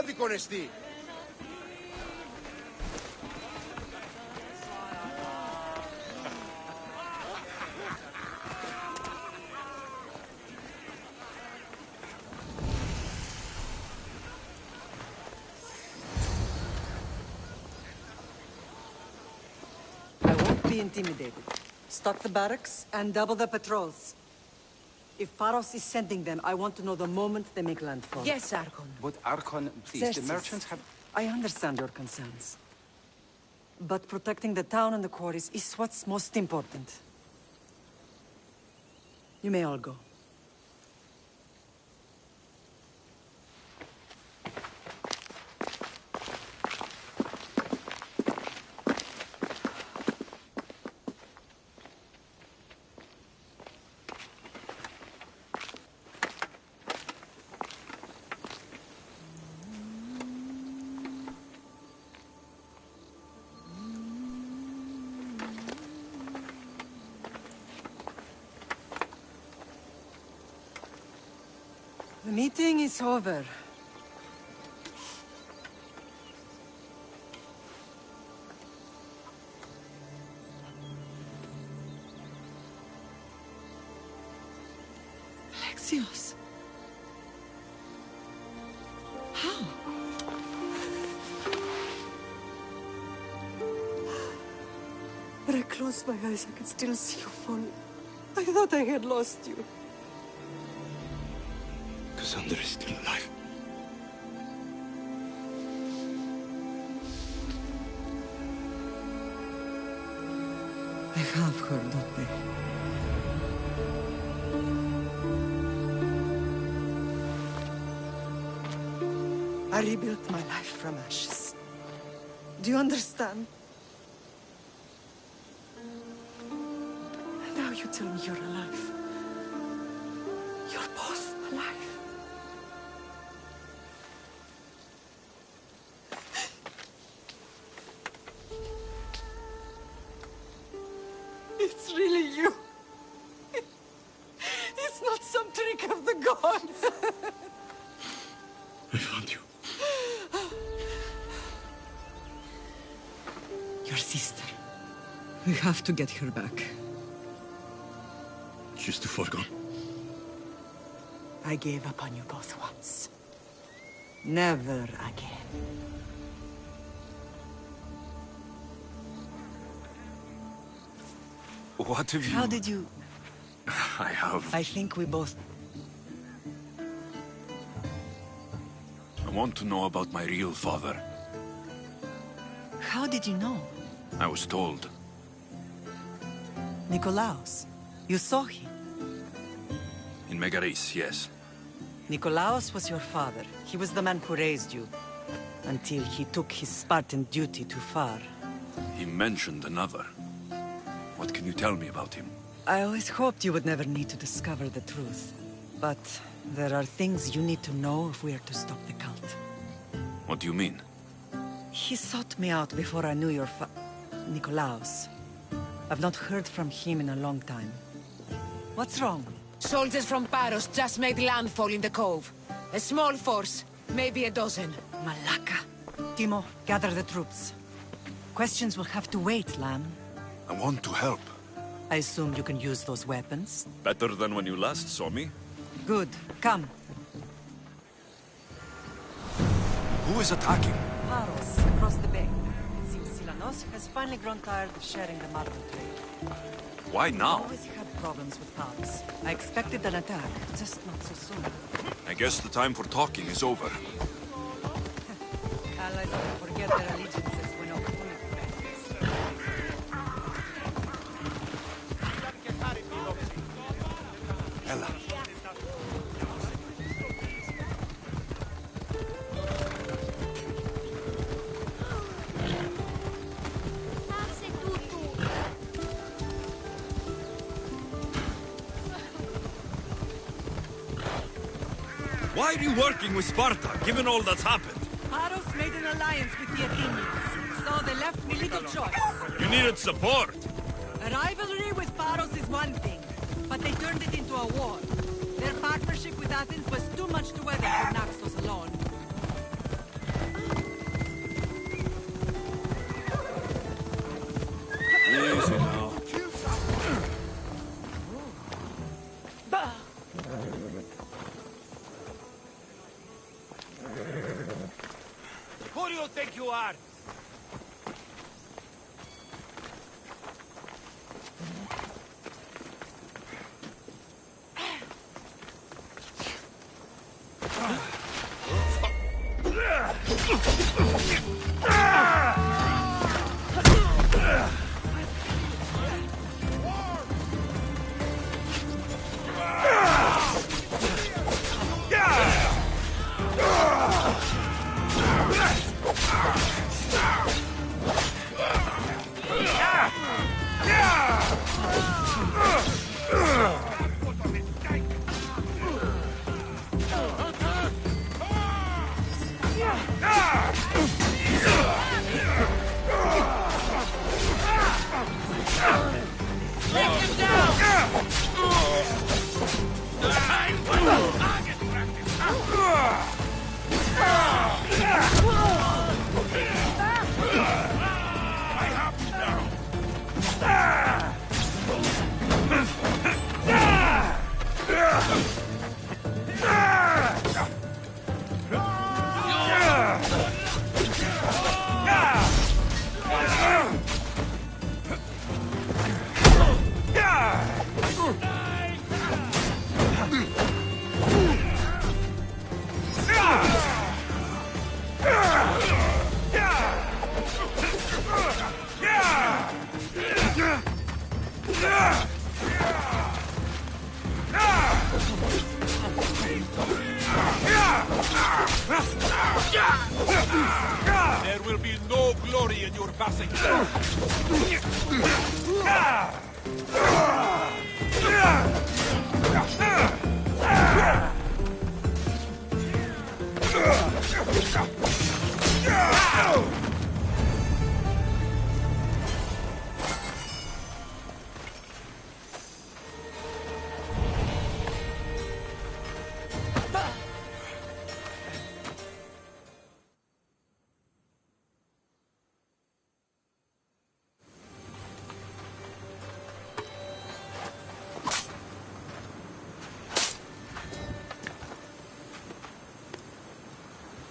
άδικον εστί. Be intimidated. Stock the barracks and double the patrols. If Paros is sending them, I want to know the moment they make landfall. Yes, Archon. But Archon, please, Xerxes, the merchants have... I understand your concerns. But protecting the town and the quarries is what's most important. You may all go. The meeting is over. Alexios. How? When I closed my eyes, I could still see you fall. I thought I had lost you. Cassandra is still alive. I have her, don't they? I rebuilt my life from ashes. Do you understand? Now you tell me you're alive. You're both alive. It's really you. It's not some trick of the gods. I found you. Your sister. We have to get her back. She's too far gone. I gave up on you both once. Never again. What have you... How did you... I have... I think we both... I want to know about my real father. How did you know? I was told. Nikolaos. You saw him. In Megaris, yes. Nikolaos was your father. He was the man who raised you. Until he took his Spartan duty too far. He mentioned another. What can you tell me about him? I always hoped you would never need to discover the truth. But there are things you need to know if we are to stop the cult. What do you mean? He sought me out before I knew your Nikolaos. I've not heard from him in a long time. What's wrong? Soldiers from Paros just made landfall in the cove. A small force, maybe a dozen. Malaka. Timo, gather the troops. Questions will have to wait, Lamb. I want to help. I assume you can use those weapons? Better than when you last saw me. Good. Come. Who is attacking? Paros, across the bay. It seems Silanos has finally grown tired of sharing the marble trade. Why I now? always had problems with Paros. I expected an attack, just not so soon. I guess the time for talking is over. Allies often forget their allegiances when opportunity passes. Ella. Why are you working with Sparta, given all that's happened? Paros made an alliance with the Athenians, so they left me little choice. You needed support. A rivalry with Paros is one thing, but they turned it into a war. Their partnership with Athens was too much to weather for Naxos alone. are! There will be no glory in your passing.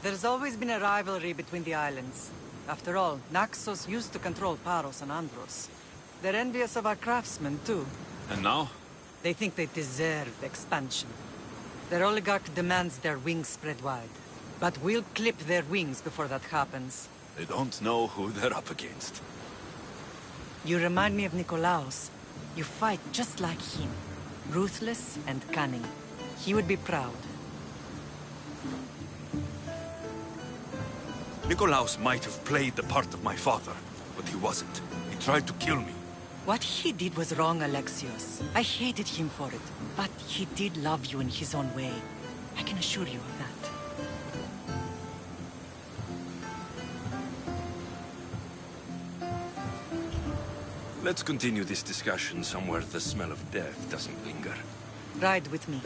There's always been a rivalry between the islands. After all, Naxos used to control Paros and Andros. They're envious of our craftsmen, too. And now? They think they deserve expansion. Their oligarch demands their wings spread wide. But we'll clip their wings before that happens. They don't know who they're up against. You remind me of Nikolaos. You fight just like him. Ruthless and cunning. He would be proud. Nikolaos might have played the part of my father, but he wasn't. He tried to kill me. What he did was wrong, Alexios. I hated him for it. But he did love you in his own way. I can assure you of that. Let's continue this discussion somewhere the smell of death doesn't linger. Ride with me.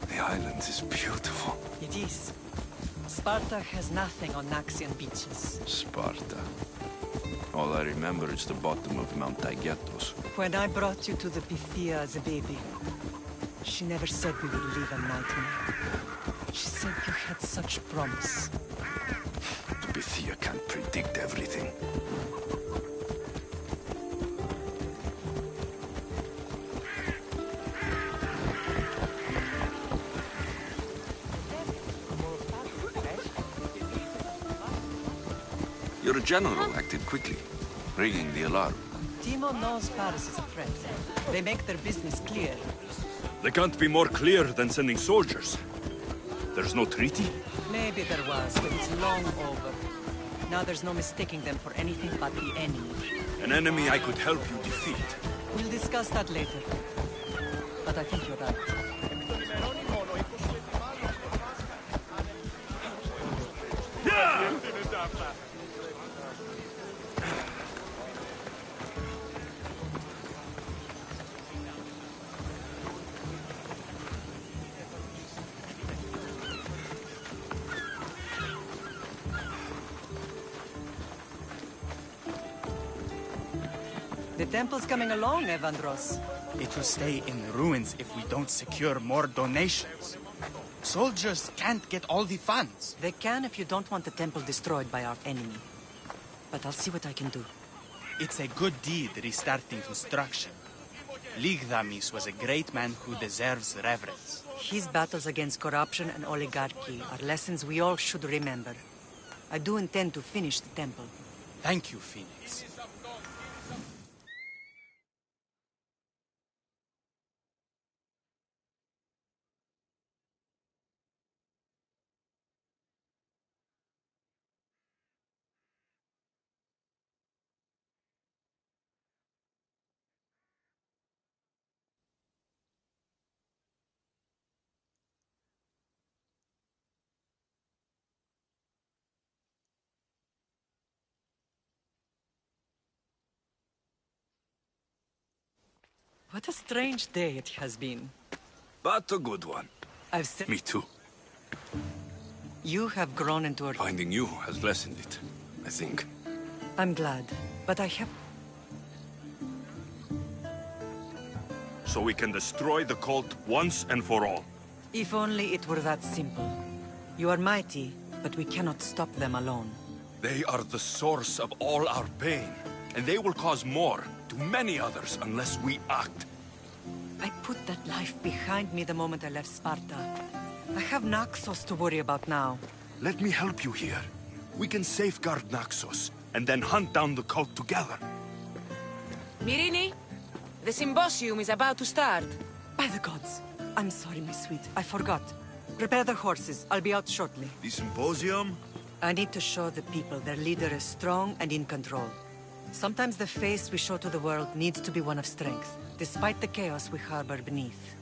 The island is beautiful. It is. Sparta has nothing on Naxian beaches. Sparta. All I remember is the bottom of Mount Taygetos. When I brought you to the Pythia as a baby, she never said we would live a nightmare. She said you had such promise. The Pythia can't predict everything. Your general acted quickly, ringing the alarm. Timo knows Paris is a threat. They make their business clear. They can't be more clear than sending soldiers. There's no treaty? Maybe there was, but it's long over. Now there's no mistaking them for anything but the enemy. An enemy I could help you defeat. We'll discuss that later. But I think you're right. The temple's coming along, Evandros. It will stay in ruins if we don't secure more donations. Soldiers can't get all the funds. They can if you don't want the temple destroyed by our enemy. But I'll see what I can do. It's a good deed restarting construction. Ligdamis was a great man who deserves reverence. His battles against corruption and oligarchy are lessons we all should remember. I do intend to finish the temple. Thank you, Phoenix. What a strange day it has been. But a good one. I've said Me too. you have grown into a... Finding you has lessened it, I think. I'm glad, but I have... So we can destroy the cult once and for all. If only it were that simple. You are mighty, but we cannot stop them alone. They are the source of all our pain, and they will cause more to many others unless we act. I put that life behind me the moment I left Sparta. I have Naxos to worry about now. Let me help you here. We can safeguard Naxos, and then hunt down the cult together. Myrrine, the symposium is about to start. By the gods. I'm sorry, my sweet. I forgot. Prepare the horses. I'll be out shortly. The symposium? I need to show the people their leader is strong and in control. Sometimes the face we show to the world needs to be one of strength, despite the chaos we harbor beneath.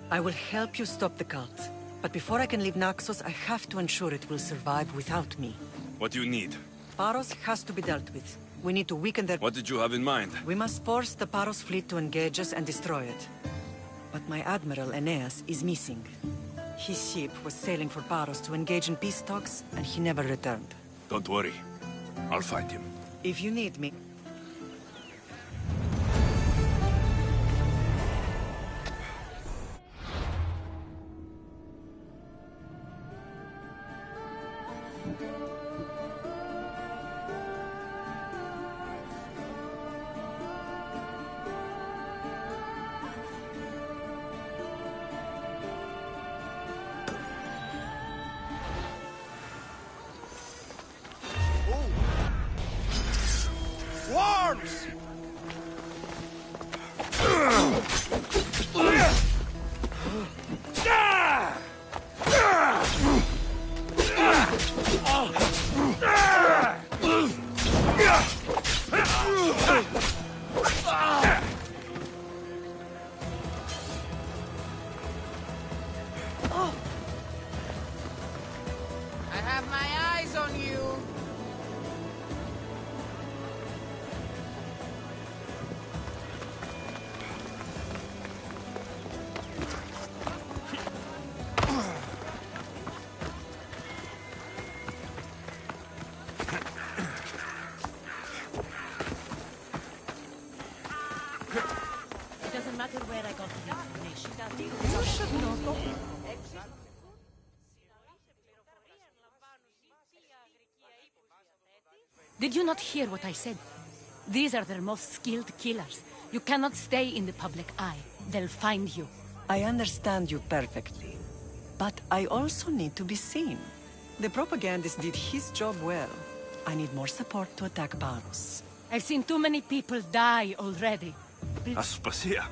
I will help you stop the cult, but before I can leave Naxos, I have to ensure it will survive without me. What do you need? Paros has to be dealt with. We need to weaken their... What did you have in mind? We must force the Paros fleet to engage us and destroy it. But my admiral, Aeneas, is missing. His ship was sailing for Paros to engage in peace talks, and he never returned. Don't worry. I'll find him. If you need me... Worms! I have my eyes on you. It doesn't matter where I got the information. You should know. Did you not hear what I said? These are their most skilled killers. You cannot stay in the public eye. They'll find you. I understand you perfectly. But I also need to be seen. The propagandist did his job well. I need more support to attack Paros. I've seen too many people die already. Aspasia,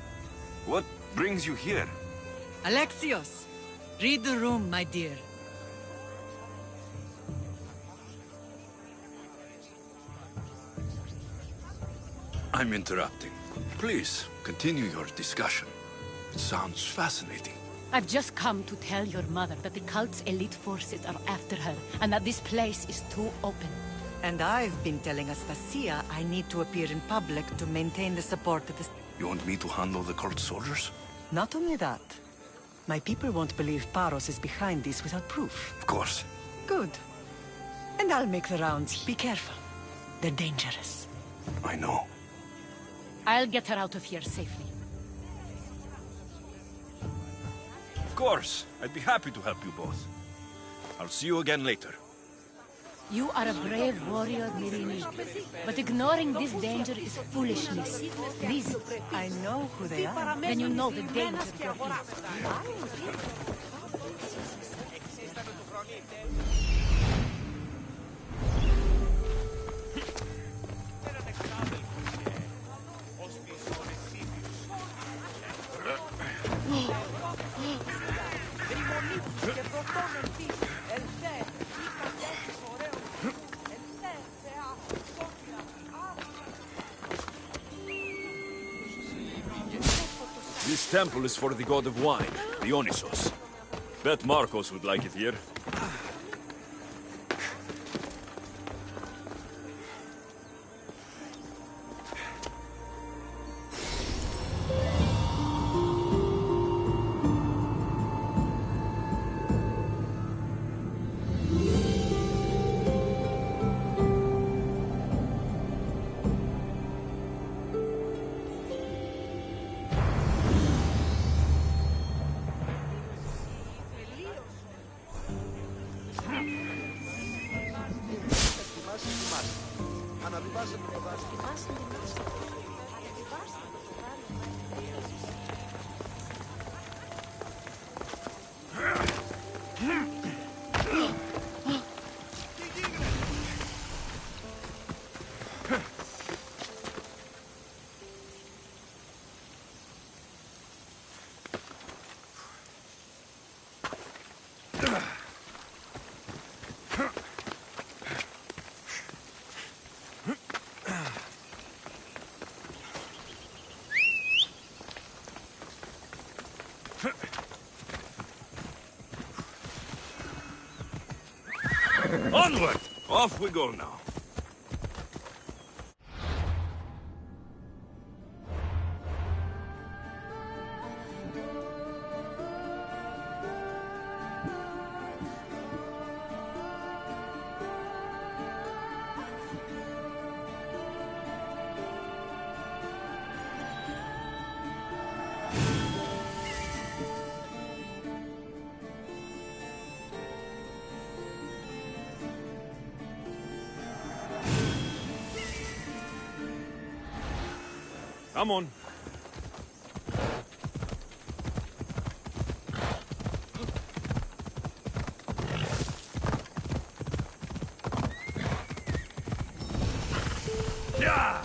what brings you here? Alexios! Read the room, my dear. I'm interrupting. Please, continue your discussion. It sounds fascinating. I've just come to tell your mother that the cult's elite forces are after her, and that this place is too open. And I've been telling Aspasia I need to appear in public to maintain the support of the... You want me to handle the cult soldiers? Not only that. My people won't believe Paros is behind this without proof. Of course. Good. And I'll make the rounds. Be careful. They're dangerous. I know. I'll get her out of here safely. Of course. I'd be happy to help you both. I'll see you again later. You are a brave warrior, myrrine, but ignoring this danger is foolishness. Please, I know who they are. then you know the danger you're in. This temple is for the god of wine, Dionysos. Bet Marcos would like it here. Onward! Off we go now. Come on. Yeah.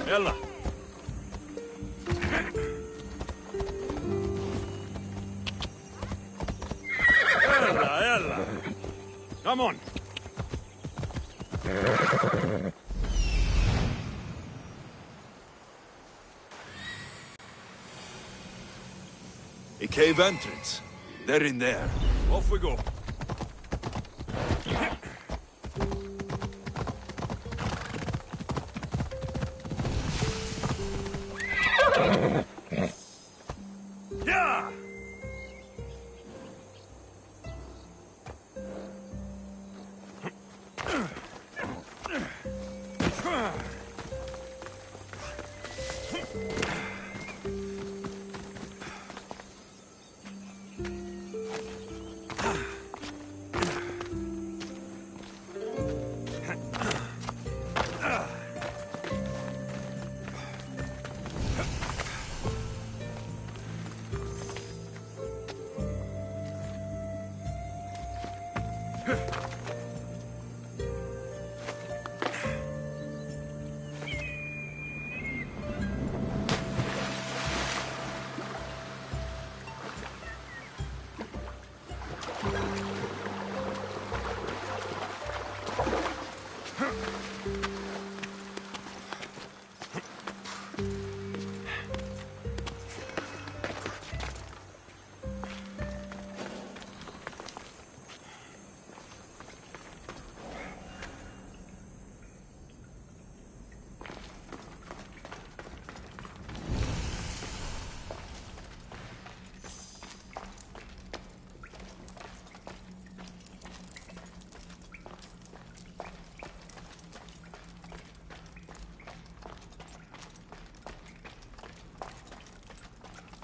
Ella. Ella. Come on. A cave entrance. They're in there. Off we go. Yeah!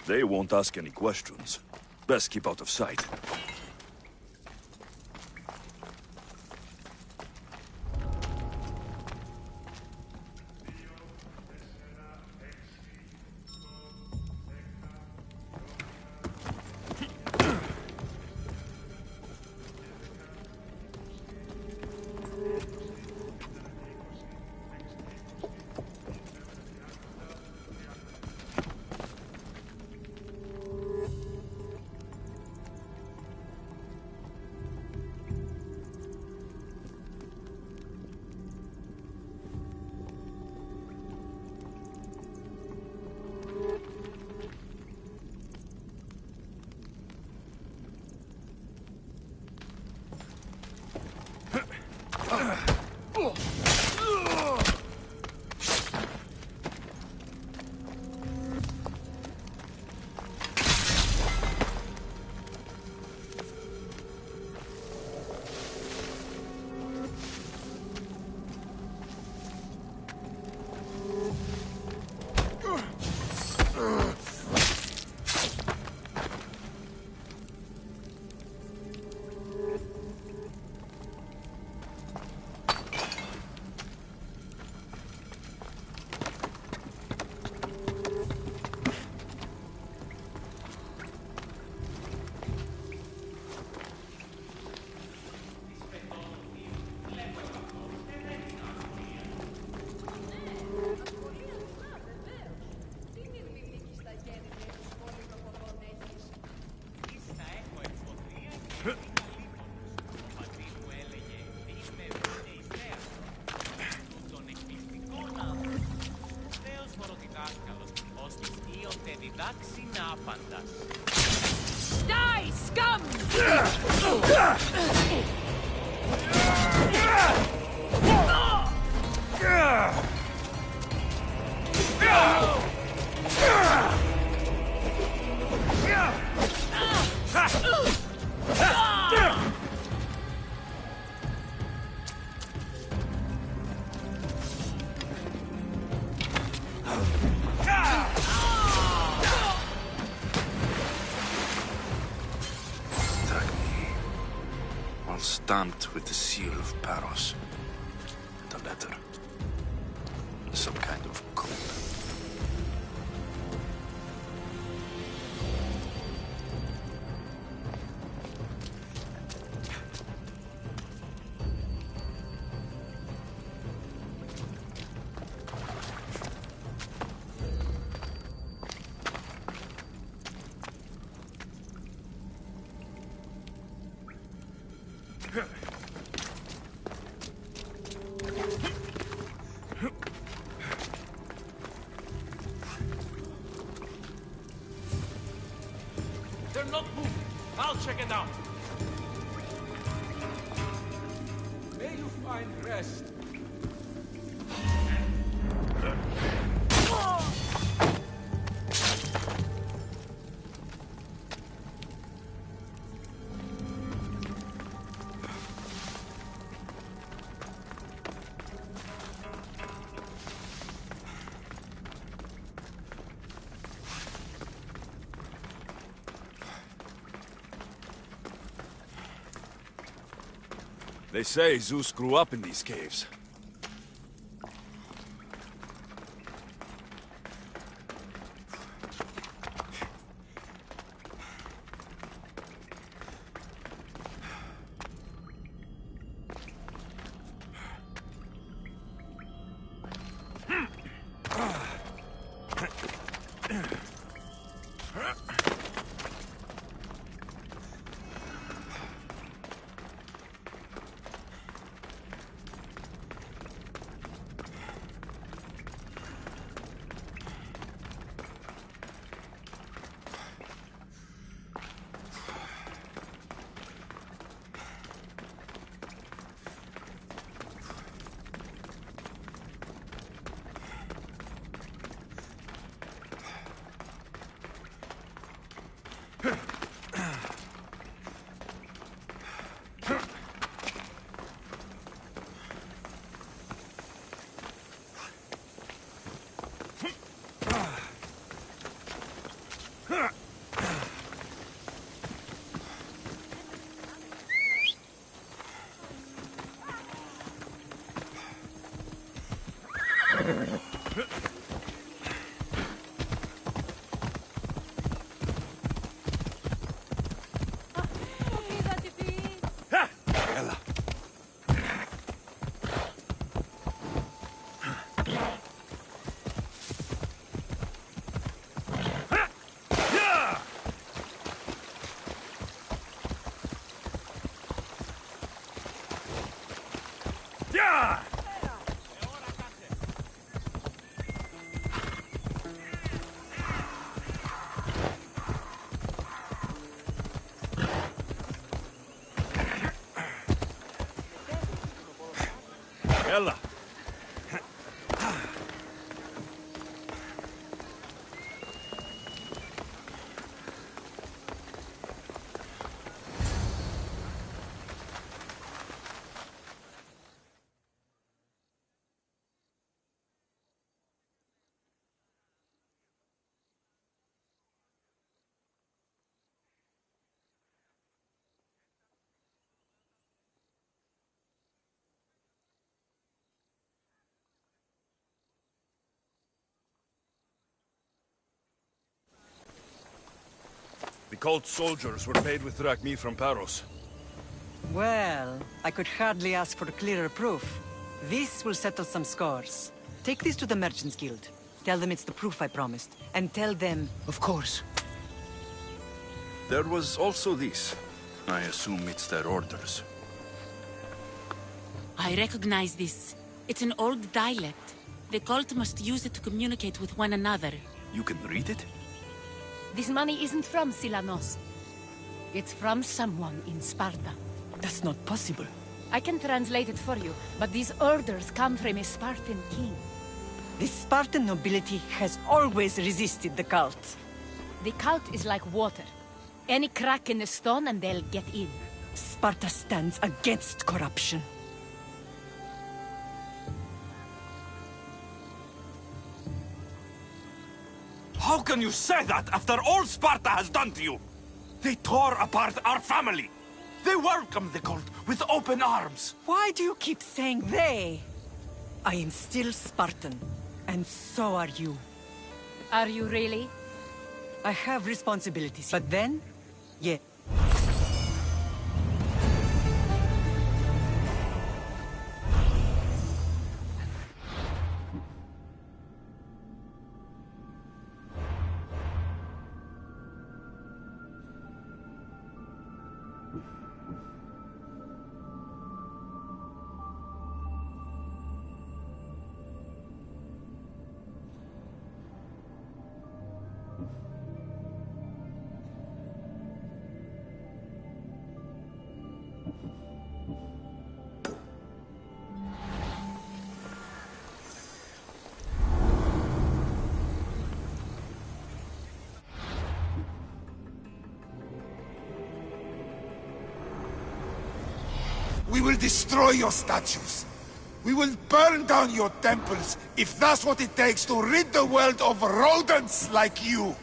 They won't ask any questions. Best keep out of sight. Die, scum! Stamped with the seal of Paros. The letter. Some kind of code. They're not moving. I'll check it out. May you find rest. They say Zeus grew up in these caves. Ella. Yeah! Ella. The cult soldiers were paid with drachmi from Paros. Well, I could hardly ask for clearer proof. This will settle some scores. Take this to the Merchants Guild. Tell them it's the proof I promised. And tell them... Of course. There was also this. I assume it's their orders. I recognize this. It's an old dialect. The cult must use it to communicate with one another. You can read it? This money isn't from Silanos. It's from someone in Sparta. That's not possible. I can translate it for you, but these orders come from a Spartan king. The Spartan nobility has always resisted the cult. The cult is like water. Any crack in the stone and they'll get in. Sparta stands against corruption. How can you say that after all Sparta has done to you? They tore apart our family. They welcomed the cult with open arms. Why do you keep saying they? I am still Spartan, and so are you. Are you really? I have responsibilities, but then, yeah. We will destroy your statues. We will burn down your temples if that's what it takes to rid the world of rodents like you.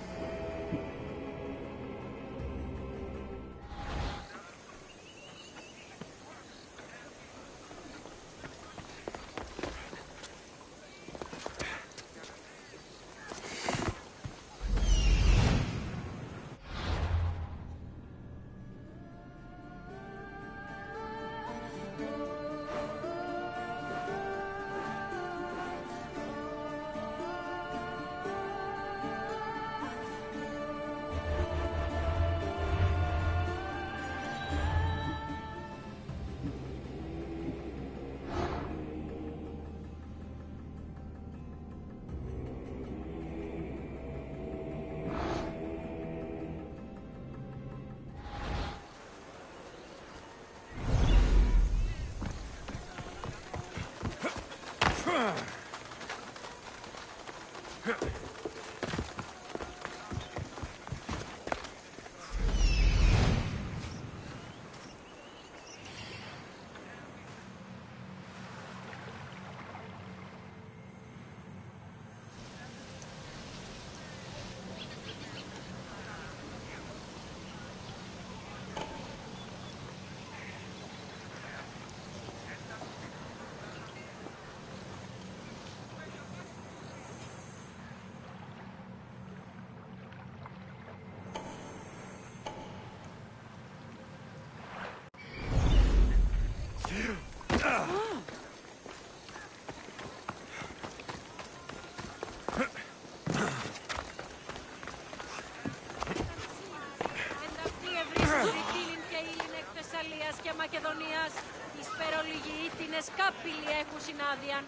και Μακεδονίας, εις περολυγιήτινες κάπηλοι έχουν συνάδειαν.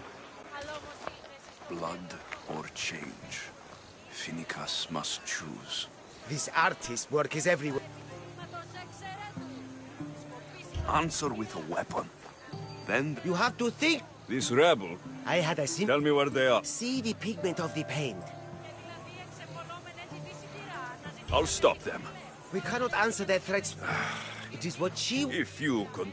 Blood or change. Finicus must choose. This artist's work is everywhere. Answer with a weapon. Then You have to think. this rebel. I had a simple... Tell me where they are. See the pigment of the paint. I'll stop them. We cannot answer their threats. It is what she... If you can.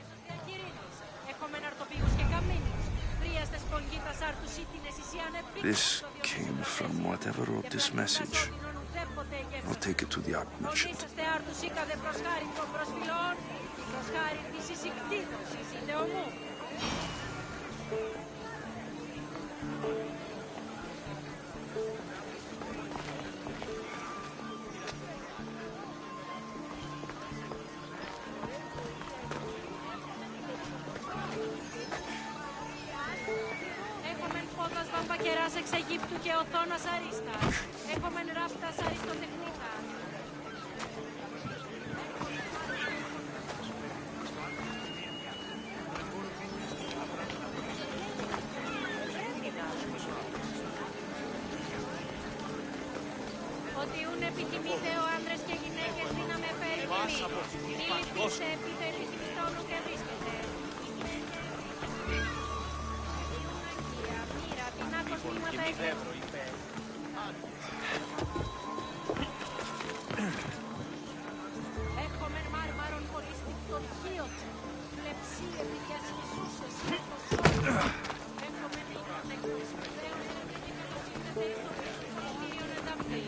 This came from whatever wrote this message. I'll take it to the Archmerchant. Βαμπακεράς εξ Αιγύπτου και οθόνας αρίστα. Έχομεν ράφτας αριστοτεχνίκα. Ότι ούν επιθυμείτε ο άντρες και γυναίκες δύναμε φέρει τιμή. Μη λυπήστε επίτε επιθυμείς τόνου και βρίσκεται. Έχομεν μάρμαρον πολυστικτον χείον. Βλεψί επιδιασχισούσες το σώμα. Έχομεν ήλιον εκπληστρέων ερευνητικά το σύνδετε στο πληστήριον εδαφή.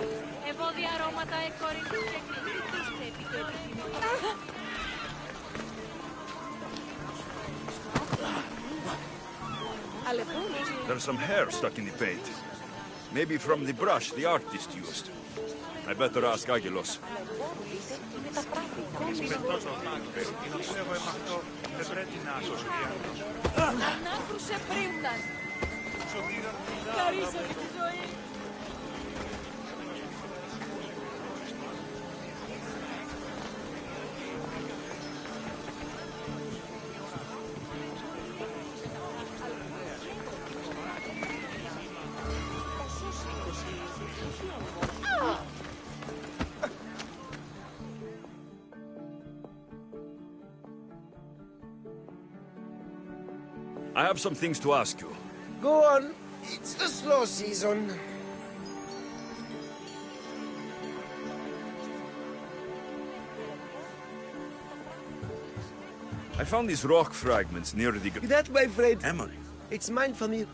Ευώδια αρώματα εκκορυφού και κριτικήστε επί το επιθυμητό. There's some hair stuck in the paint. Maybe from the brush the artist used. I better ask Agilos. Ανάκρουσε πρίμναν. Χαρίσατε τη ζωή. I have some things to ask you. Go on. It's the slow season. I found these rock fragments near the... That, my friend, Emery. it's mine from you.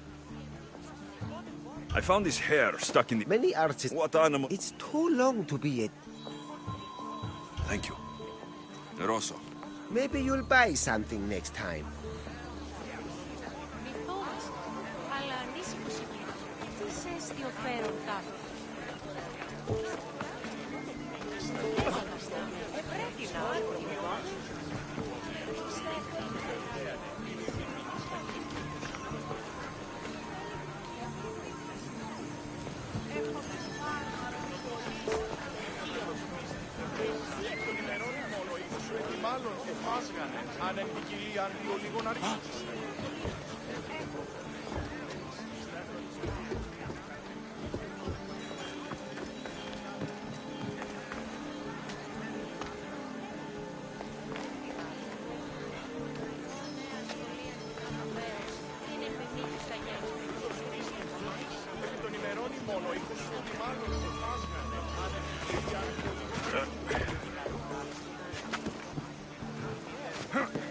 I found this hair stuck in the... Many artists... What animal? It's too long to be it. Thank you. Rosso. Maybe you'll buy something next time. Αλλά ανήσυχος είναι. Τι σε αισθιοφέρον τάφο. Πρέπει να μάλλον και φάσγανε αν επικυλίαν δύο λίγων αρχής. Επί των ημερών ημών ο ήχος σου ότι μάλλον και φάσγανε αν επικυλίαν δύο λίγων αρχής.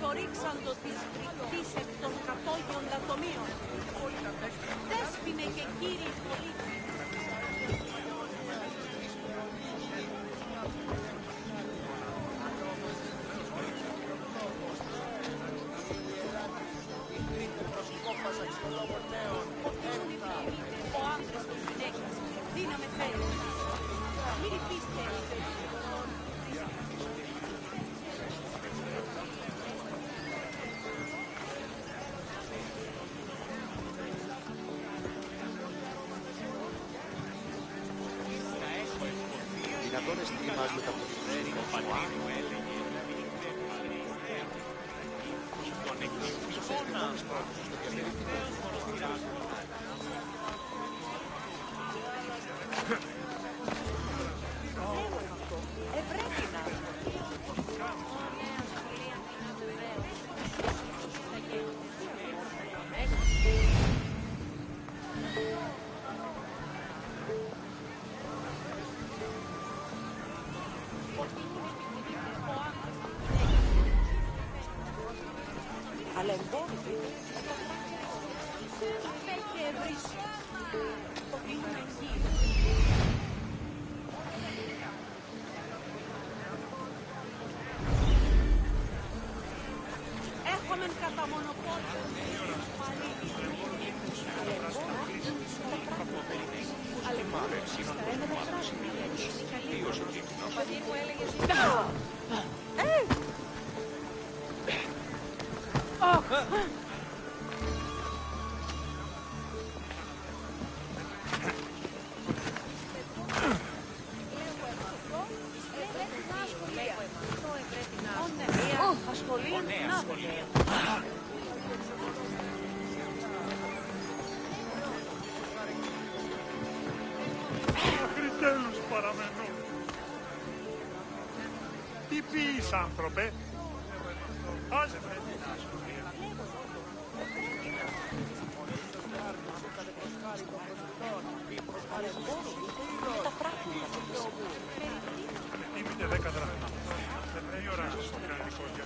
εξορίξαντο της φρικτής εκ των κατόγιων λατομείων. Δέσποινε και κύριοι πολίτες. Ο άντρας της γυναίκας, δύναμε θέλει. Μη ρηπείστε, Δυνατόν εστιμάς με τα αλλά εμπόδι. Απέχει ευρύς. Το κλείνουμε εκεί. Έχομεν κατά μονοπόλιο. Ο πατήρ μου έλεγε Μέχρι τέλους παραμένω. Τι πεις, άνθρωπε? Άσε με την ασχολία. Τίμητε 10 δραχμά. Τι ώρα σας το κάνει χώρια?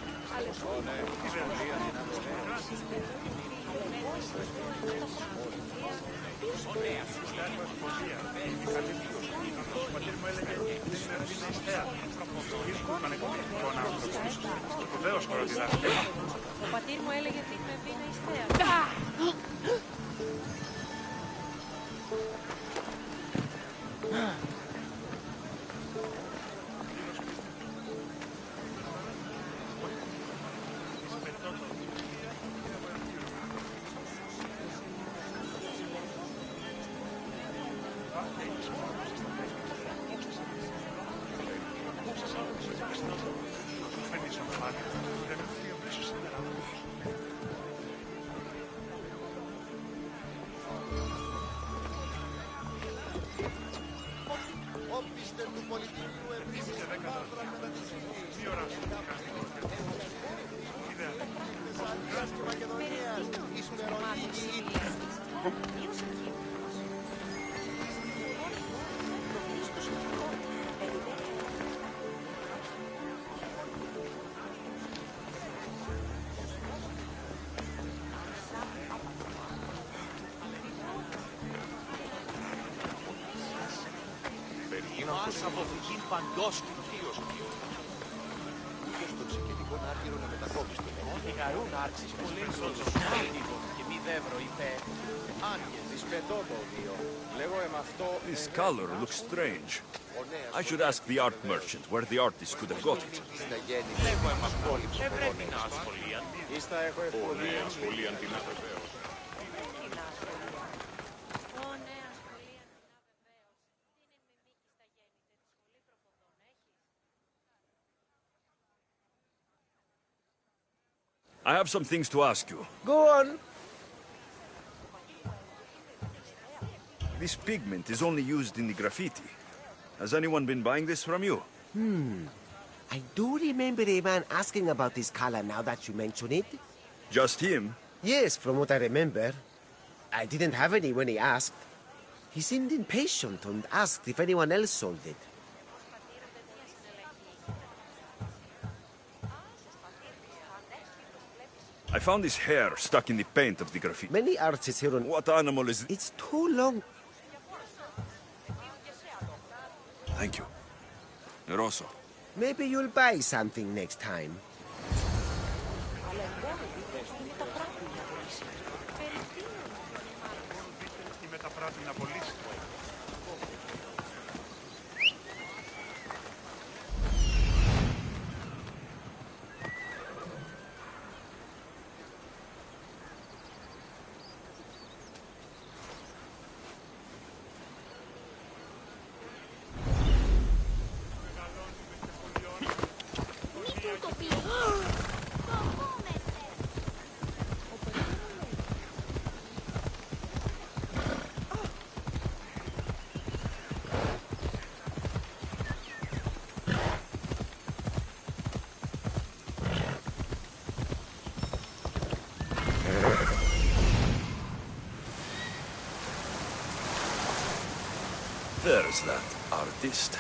Ο πατήρ μου έλεγε ότι είναι νηστέα. Βεβαίως χωροτιδάσκει. Ο πατήρ μου έλεγε ότι είμαι βίνα ιστέα. Όπιστε του πολιτικού επίσης μαύρα μετά τη ζωή. Τι ώρα σου το κάνει? Ιδέα. Της Μακεδονίας, υστερονίκη ήττες. Μας αποφυγήν παντός κυρίως. Ούτε στο ξεκινικό άργυρο να μετακόβεις τον νόμο. Και γαρούν άρξεις πολύ σώτος και μη δεύρο είπε. Αν και της πετώ το οδείο. Λέγω αυτό... This color looks strange. I should ask the art merchant where the artist could have got it. Στα γέννη. Λέγω εμάς πόλη που πρέπει να ασχολίαν. Ήστα έχω ευκολία. Ασχολίαν την αβεβαίως. I have some things to ask you. Go on. This pigment is only used in the graffiti. Has anyone been buying this from you? I do remember a man asking about this color now that you mention it. Just him? Yes, from what I remember. I didn't have any when he asked. He seemed impatient and asked if anyone else sold it. I found his hair stuck in the paint of the graffiti. Many artists here on... What animal is... It's too long. Thank you. Rosso. Maybe you'll buy something next time. There's that artist.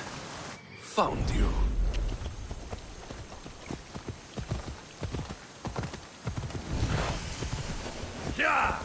Found you. Yeah!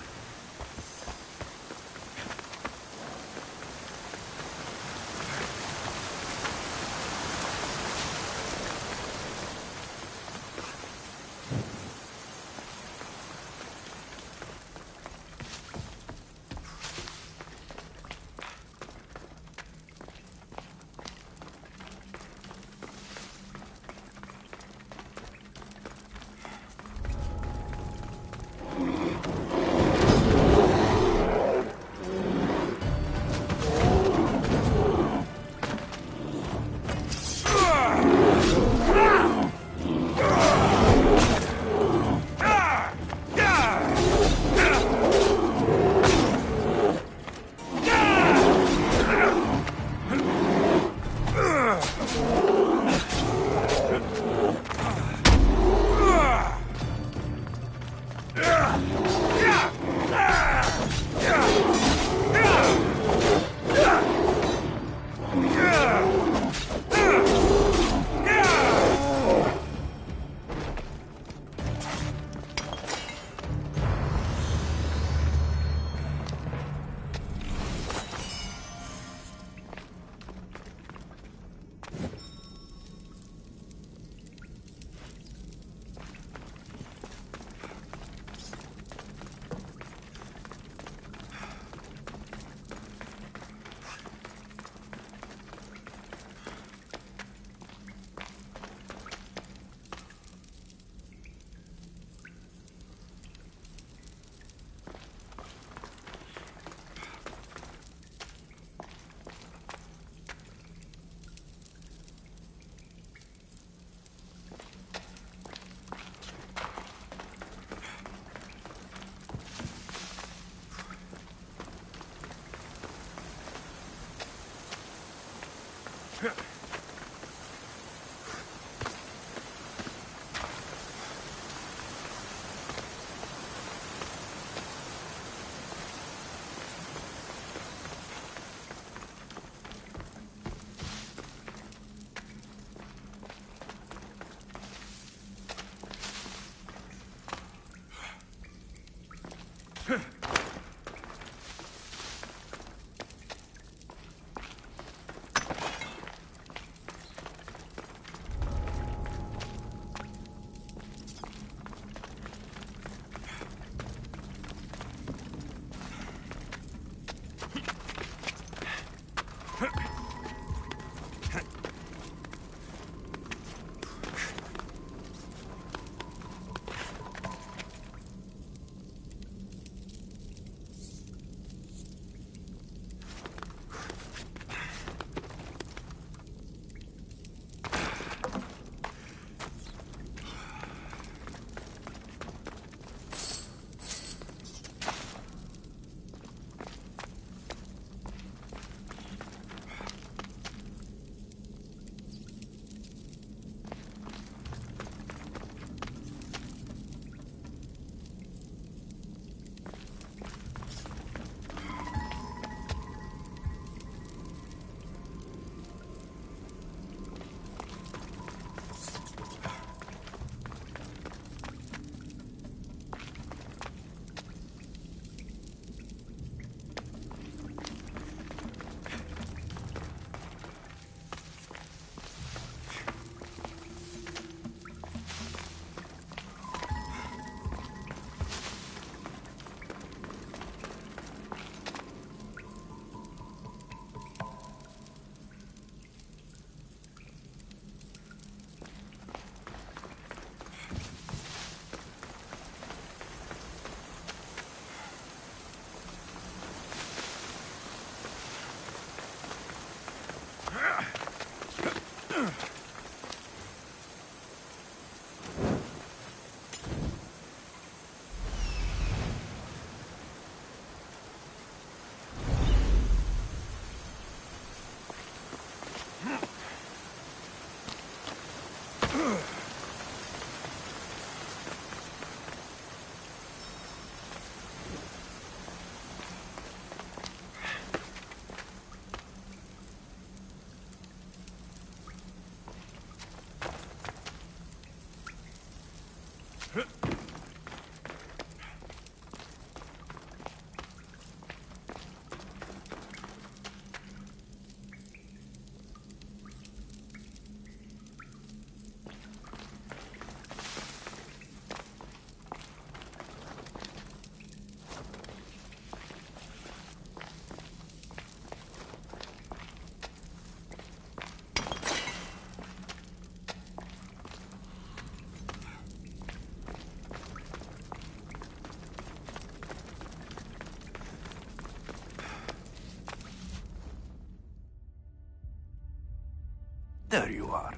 There you are.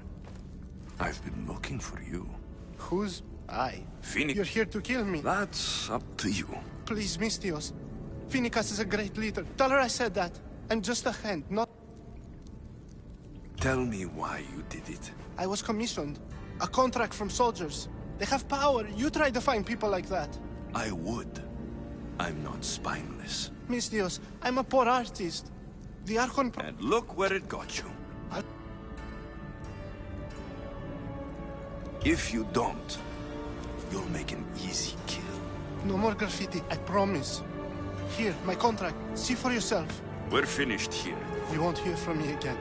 I've been looking for you. Who's I? Phoenix. You're here to kill me. That's up to you. Please, Mistios. Phoenicus is a great leader. Tell her I said that. I'm just a hand, not... Tell me why you did it. I was commissioned. A contract from soldiers. They have power. You try to find people like that. I would. I'm not spineless. Mistios, I'm a poor artist. The Archon... And look where it got you. If you don't, you'll make an easy kill. No more graffiti, I promise. Here, my contract. See for yourself. We're finished here. You won't hear from me again.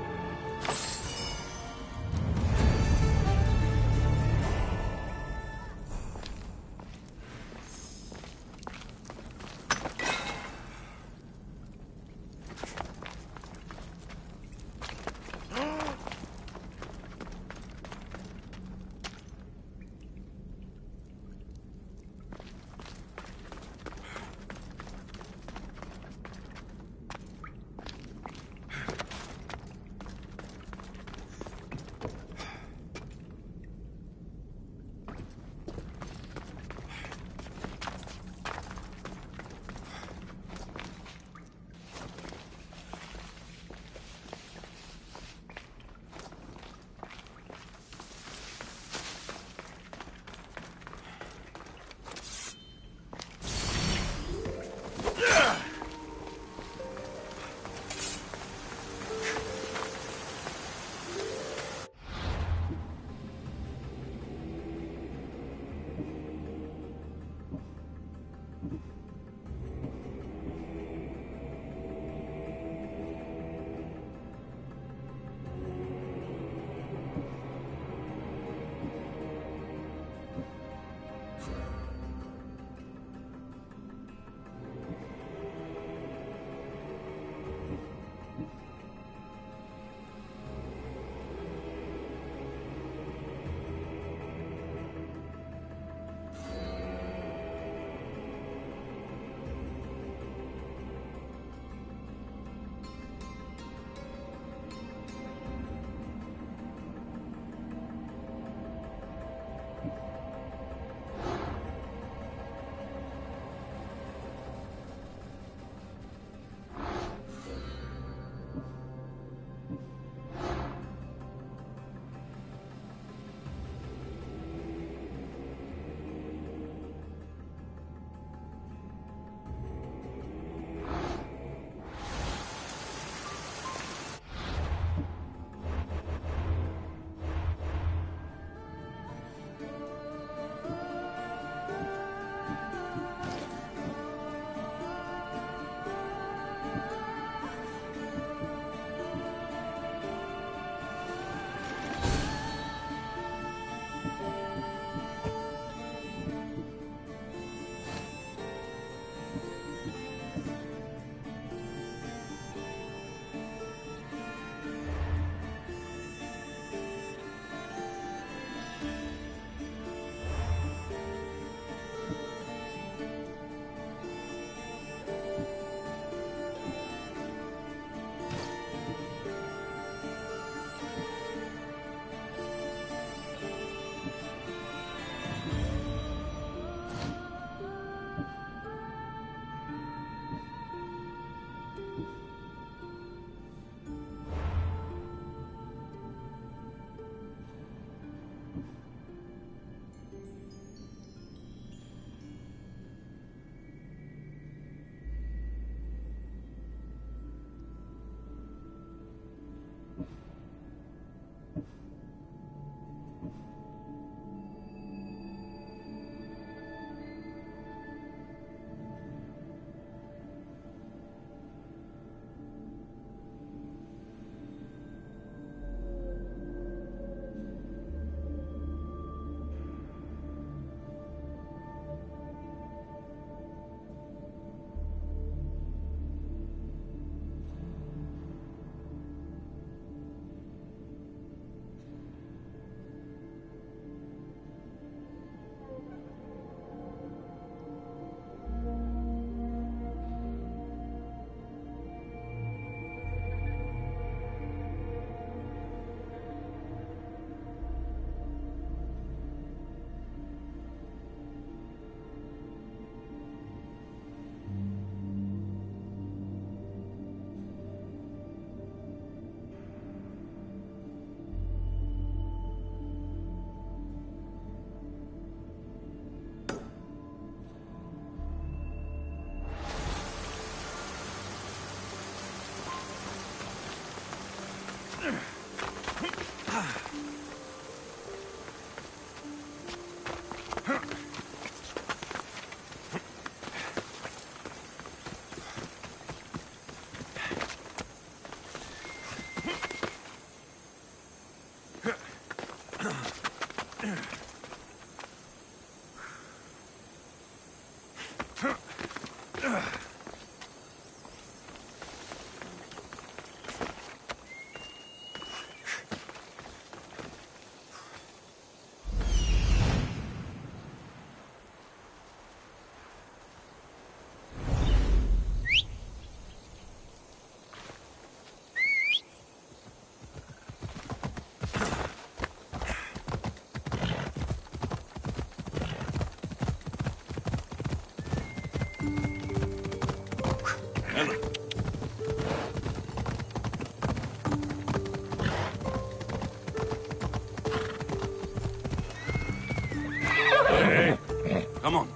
Come on.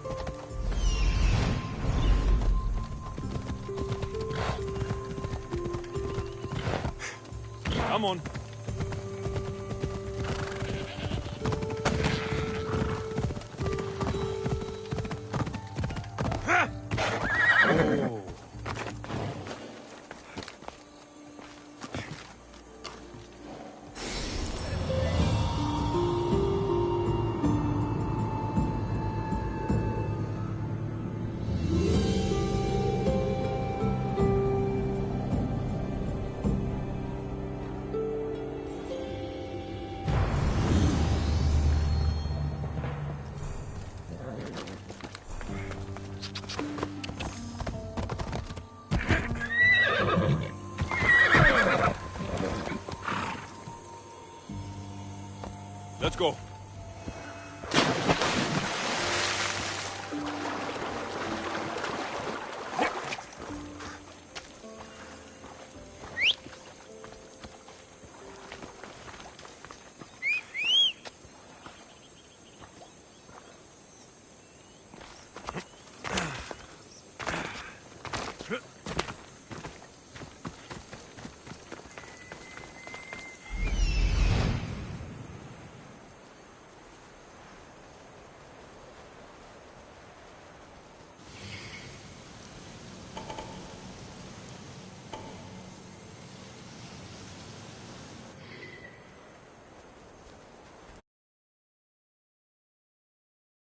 Come on. Let's go.